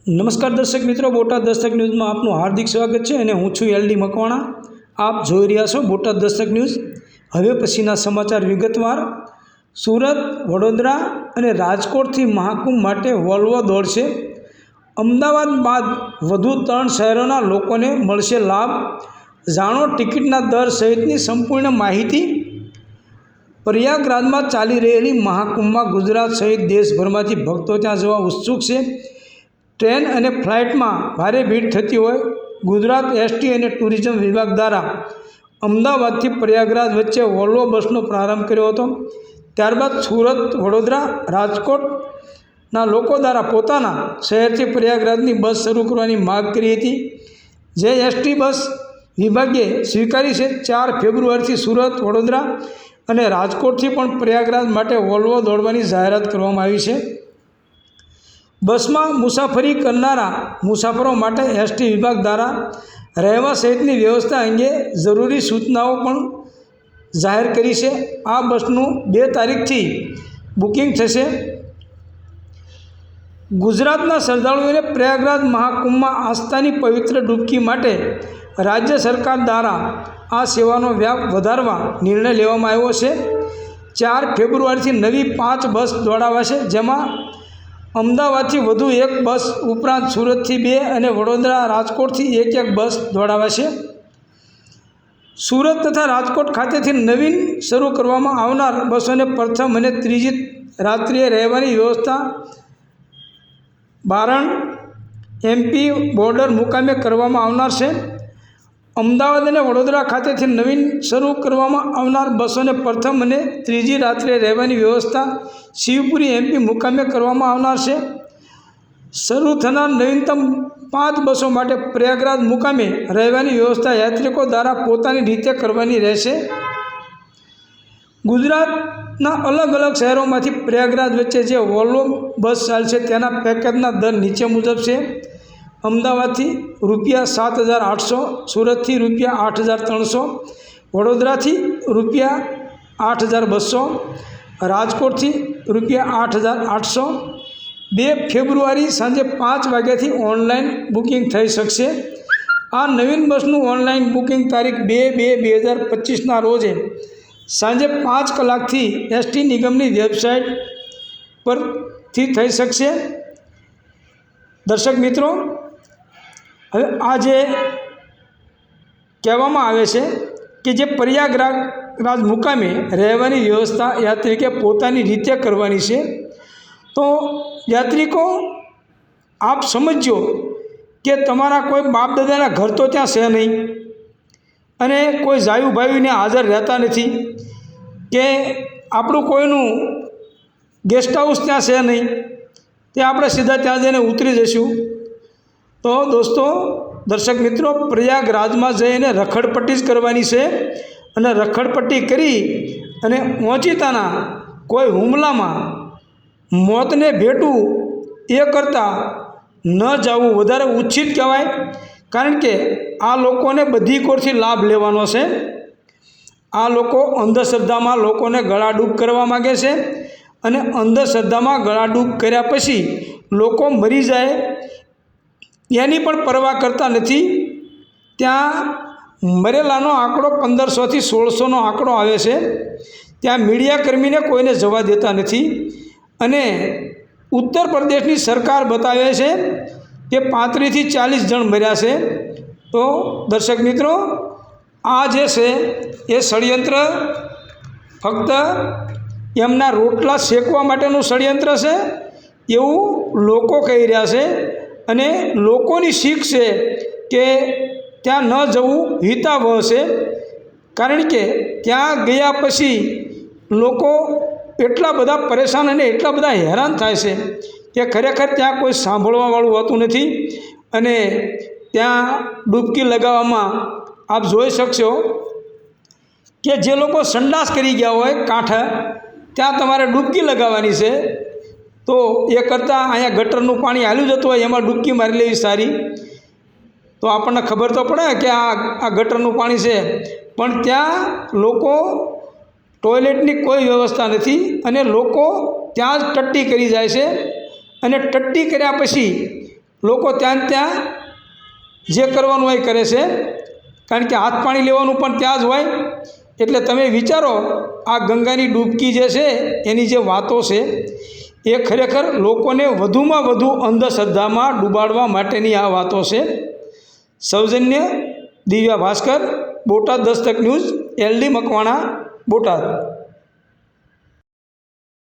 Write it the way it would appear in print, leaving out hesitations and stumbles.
નમસ્કાર દર્શક મિત્રો, બોટાદ દસ્તક ન્યૂઝમાં આપનું હાર્દિક સ્વાગત છે અને હું છું એલડી મકવાણા। આપ જોઈ રહ્યા છો બોટાદ દસ્તક ન્યૂઝ। હવે પછીના સમાચાર વિગતવાર। સુરત, વડોદરા અને રાજકોટથી મહાકુંભ માટે વોલ્વો દોડશે। અમદાવાદ બાદ વધુ 3 શહેરોના લોકોને મળશે લાભ। જાણો ટિકિટના દર સહિતની સંપૂર્ણ માહિતી। પ્રયાગરાજમાં ચાલી રહેલી મહાકુંભમાં ગુજરાત સહિત દેશભરમાંથી ભક્તો ત્યાં જવા ઉત્સુક છે। ટ્રેન અને ફ્લાઇટમાં ભારે ભીડ થતી હોય ગુજરાત એસટી અને ટુરિઝમ વિભાગ દ્વારા અમદાવાદથી પ્રયાગરાજ વચ્ચે વોલ્વો બસનો પ્રારંભ કર્યો હતો। ત્યારબાદ સુરત, વડોદરા, રાજકોટના લોકો દ્વારા પોતાના શહેરથી પ્રયાગરાજની બસ શરૂ કરવાની માગ કરી હતી, જે એસટી બસ વિભાગે સ્વીકારી છે। 4 ફેબ્રુઆરીથી સુરત, વડોદરા અને રાજકોટથી પણ પ્રયાગરાજ માટે વોલ્વો દોડવાની જાહેરાત કરવામાં આવી છે। બસમાં મુસાફરી કરનારા મુસાફરો માટે એસટી વિભાગ દ્વારા રહેવા સહિતની વ્યવસ્થા અંગે જરૂરી સૂચનાઓ પણ જાહેર કરી છે। આ બસનું 2 તારીખથી બુકિંગ થશે। ગુજરાતના શ્રદ્ધાળુઓને પ્રયાગરાજ મહાકુંભમાં આસ્થાની પવિત્ર ડૂબકી માટે રાજ્ય સરકાર દ્વારા આ સેવાનો વ્યાપ વધારવા નિર્ણય લેવામાં આવ્યો છે। 4 ફેબ્રુઆરીથી નવી 5 બસ દોડાવાશે, જેમાં અમદાવાદથી વધુ 1 બસ ઉપરાંત સુરતથી 2 અને વડોદરા, રાજકોટથી 1 બસ દોડાવાશે। સુરત તથા રાજકોટ ખાતેથી નવીન શરૂ કરવામાં આવનાર બસોને પ્રથમ અને ત્રીજી રાત્રિએ રહેવાની વ્યવસ્થા બારણ એમપી બોર્ડર મુકામે કરવામાં આવનાર છે। અમદાવાદ અને વડોદરા ખાતેથી નવીન શરૂ કરવામાં આવનાર બસોને પ્રથમ અને ત્રીજી રાત્રે રહેવાની વ્યવસ્થા શિવપુરી એમપી મુકામે કરવામાં આવનાર છે। શરૂ થનાર નવીનતમ 5 બસો માટે પ્રયાગરાજ મુકામે રહેવાની વ્યવસ્થા યાત્રિકો દ્વારા પોતાની રીતે કરવાની રહેશે। ગુજરાતના અલગ અલગ શહેરોમાંથી પ્રયાગરાજ વચ્ચે જે વોલ્વો બસ ચાલશે તેના પેકેજના દર નીચે મુજબ છે। અમદાવાદથી ₹7,800, સુરતથી ₹8,300, વડોદરાથી ₹8,200, રાજકોટથી ₹8,800। 2 ફેબ્રુઆરી સાંજે 5 વાગ્યાથી ઓનલાઈન બુકિંગ થઈ શકશે। આ નવીન બસનું ઓનલાઈન બુકિંગ તારીખ 2/2/2025ના રોજે સાંજે 5 કલાકથી એસટી નિગમની વેબસાઇટ પરથી થઈ શકશે। દર્શક મિત્રો, હવે આ જે કહેવામાં આવે છે કે જે પ્રયાગરાજ મુકામે રહેવાની વ્યવસ્થા યાત્રિકે પોતાની રીતે કરવાની છે, તો યાત્રિકો આપ સમજો કે તમારા કોઈ બાપ દાદાના ઘર તો ત્યાં છે નહીં, અને કોઈ જાયું ભાઈને હાજર રહેતા નથી, કે આપણું કોઈનું ગેસ્ટ હાઉસ ત્યાં છે નહીં, તે આપણે સીધા ત્યાં જઈને ઉતરી જઈશું। તો દોસ્તો, દર્શક મિત્રો, પ્રયાગરાજમાં જઈને રખડપટ્ટી જ કરવાની છે, અને રખડપટ્ટી કરી અને ઓચિતાના કોઈ હુમલામાં મોતને ભેટવું એ કરતાં ન જવું વધારે ઉચિત કહેવાય, કારણ કે આ લોકોને બધી કોરથી લાભ લેવાનો છે। આ લોકો અંધશ્રદ્ધામાં લોકોને ગળાડૂબ કરવા માગે છે, અને અંધશ્રદ્ધામાં ગળાડૂબ કર્યા પછી લોકો મરી જાય એની પણ પરવા કરતા નથી। ત્યાં મરેલાનો આંકડો 1500થી 1600નો આંકડો આવે છે। ત્યાં મીડિયાકર્મીને કોઈને જવા દેતા નથી, અને ઉત્તર પ્રદેશની સરકાર બતાવે છે કે 35થી 40 જણ મર્યા છે। તો દર્શક મિત્રો, આ જે છે એ ષડયંત્ર ફક્ત એમના રોટલા શેકવા માટેનું ષડયંત્ર છે એવું લોકો કહી રહ્યા છે, અને લોકોની શીખ છે કે ત્યાં ન જવું હિતાવહ છે, કારણ કે ત્યાં ગયા પછી લોકો એટલા બધા પરેશાન અને એટલા બધા હેરાન થાય છે કે ખરેખર ત્યાં કોઈ સાંભળવાવાળું હોતું નથી। અને ત્યાં ડૂબકી લગાવવામાં આપ જોઈ શકશો કે જે લોકો સંડાસ કરી ગયા હોય કાંઠે, ત્યાં તમારે ડૂબકી લગાવવાની છે। તો એ કરતાં અહીંયા ગટરનું પાણી હાલ્યું જતું હોય એમાં ડૂબકી મારી લેવી સારી, તો આપણને ખબર તો પડે કે આ ગટરનું પાણી છે, પણ ત્યાં લોકો ટોયલેટની કોઈ વ્યવસ્થા નથી, અને લોકો ત્યાં જ ટટ્ટી કરી જાય છે, અને ટટ્ટી કર્યા પછી લોકો ત્યાં જે કરવાનું હોય કરે છે, કારણ કે હાથ પાણી લેવાનું પણ ત્યાં જ હોય. એટલે તમે વિચારો, આ ગંગાની ડૂબકી જે છે એની જે વાતો છે એ ખરેખર લોકોને વધુમાં વધુ અંધશ્રદ્ધામાં ડૂબાડવા માટેની આ વાતો છે. સૌજન્ય દિવ્યા ભાસ્કર, બોટાદ દસ્તક ન્યૂઝ, LD મકવાણા, બોટાદ.